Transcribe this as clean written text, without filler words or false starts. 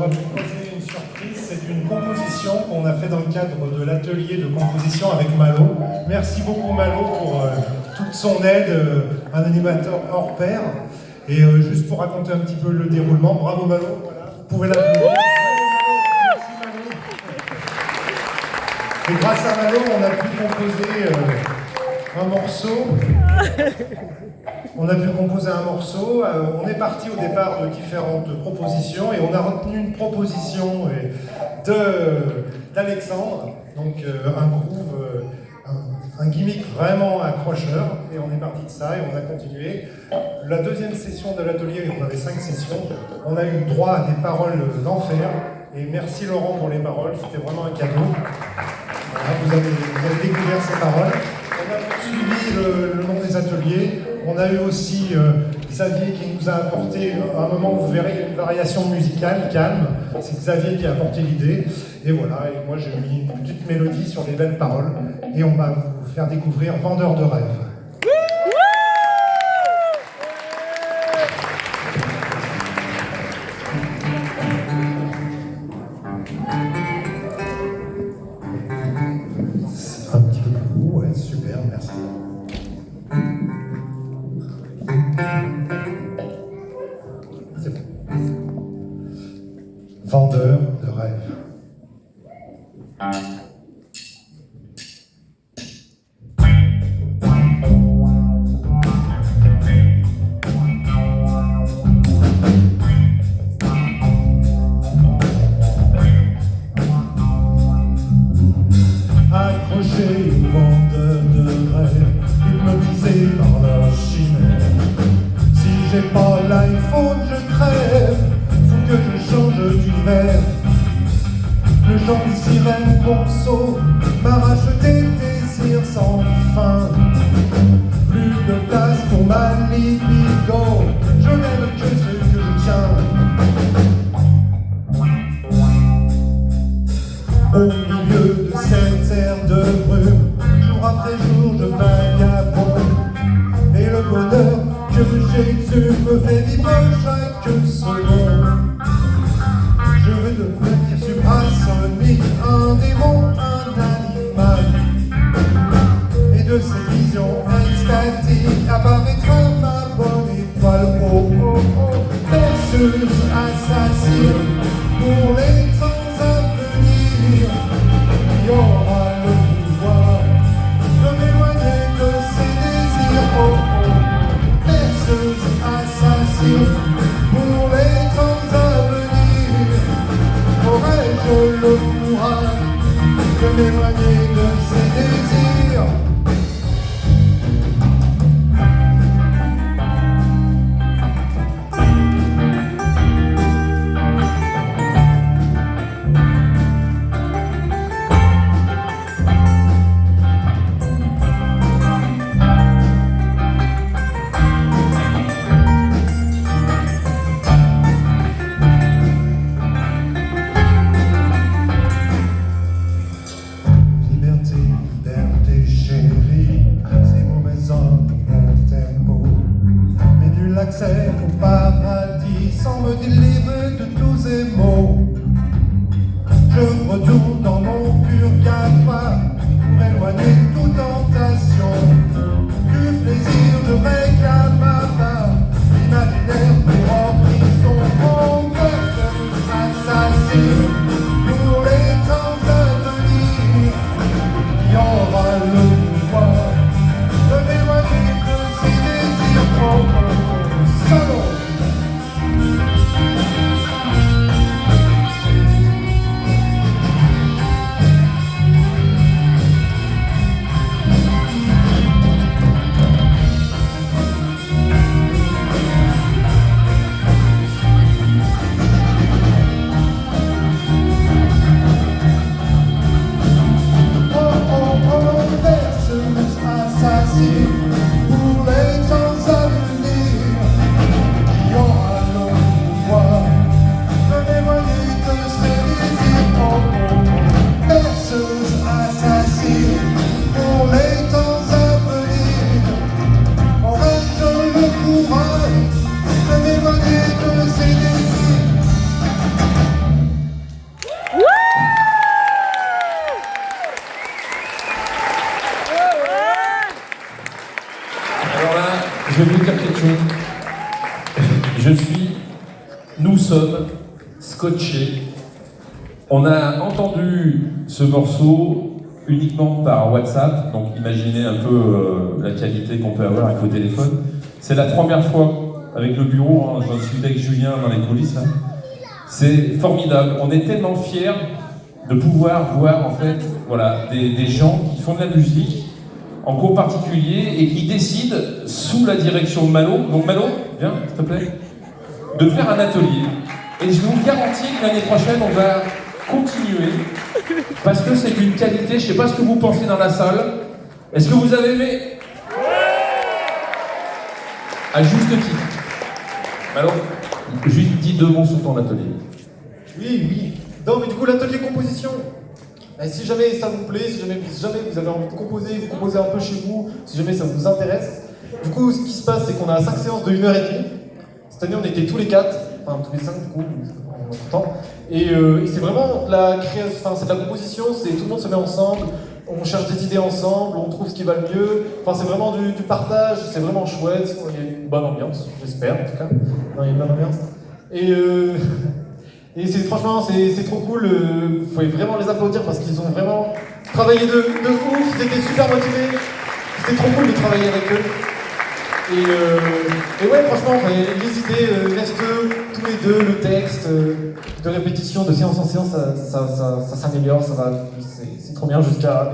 va vous proposer une surprise. C'est une composition qu'on a fait dans le cadre de l'atelier de composition avec Malo. Merci beaucoup Malo pour toute son aide, un animateur hors pair. Et juste pour raconter un petit peu le déroulement, bravo Malo, voilà. Vous pouvez l'applaudir. Merci Malo. Et grâce à Malo, on a pu composer un morceau. On a pu composer un morceau. On est parti au départ de différentes propositions et on a retenu une proposition d'Alexandre, donc un groove, un gimmick vraiment accrocheur, et on est parti de ça et on a continué. La deuxième session de l'atelier, on avait 5 sessions, on a eu droit à des paroles d'enfer, et merci Laurent pour les paroles, c'était vraiment un cadeau. Voilà, vous avez découvert ces paroles. On a poursuivi le long des ateliers. On a eu aussi Xavier qui nous a apporté, à un moment vous verrez une variation musicale calme, c'est Xavier qui a apporté l'idée, et voilà, et moi j'ai mis une petite mélodie sur les belles paroles, et on va vous faire découvrir Vendeur de rêves. Un petit peu plus haut, ouais, super, merci. C'est bon. Vendeur de rêves. Accroché au vendeur de rêves, hypnotisé par leur chimère. Si j'ai pas l'iPhone, je crève, faut que je change d'univers. Le chant des sirènes conso m'arrache des désirs sans fin. Plus de place pour ma libido, je n'aime que ce que je tiens. Au milieu de cette terre de brume, jour après jour je vagabonde, et le bonheur que j'exhume me fait vivre chaque seconde. Je veux devenir suprasonique, un démon, un animal, et de ces visions extatiques apparaîtra ma bonne étoile. Oh oh oh, berceuse assassine pour les temps à venir. Il y aura le pouvoir de m'éloigner de ses désirs. Oh oh, berceuse assassine pour les temps à venir. Aurais-je le courage de m'éloigner de ses désirs? Liberté, liberté. scotché. On a entendu ce morceau uniquement par WhatsApp, donc imaginez un peu la qualité qu'on peut avoir avec le téléphone. C'est la première fois avec le bureau, hein, j'en discutais avec Julien dans les coulisses. Hein. C'est formidable, on est tellement fiers de pouvoir voir en fait voilà, des gens qui font de la musique en cours particulier et qui décident sous la direction de Malo, donc Malo, viens s'il te plaît, de faire un atelier. Et je vous garantis que l'année prochaine on va continuer parce que c'est une qualité, je sais pas ce que vous pensez dans la salle. Est-ce que vous avez aimé? À juste titre. Malo, juste dis 2 mots sur ton atelier. Oui. Non, mais du coup, l'atelier composition. Et si jamais ça vous plaît, si jamais vous avez envie de composer, vous composez un peu chez vous, si jamais ça vous intéresse. Du coup, ce qui se passe, c'est qu'on a 5 séances de 1h30. Cette année, on était tous les 4, enfin tous les 5 du coup, on est content. Et c'est vraiment de la création, enfin c'est de la composition, c'est tout le monde se met ensemble, on cherche des idées ensemble, on trouve ce qui va le mieux. Enfin, c'est vraiment du partage, c'est vraiment chouette. Il y a une bonne ambiance, j'espère en tout cas. Non, il y a une bonne ambiance. Et c'est franchement, c'est trop cool. Vous pouvez vraiment les applaudir parce qu'ils ont vraiment travaillé de ouf. Ils étaient super motivés. C'était trop cool de travailler avec eux. Et ouais, franchement, les idées restent tous les deux. Le texte, de répétition, de séance en séance, ça s'améliore. Ça va. C'est trop bien jusqu'à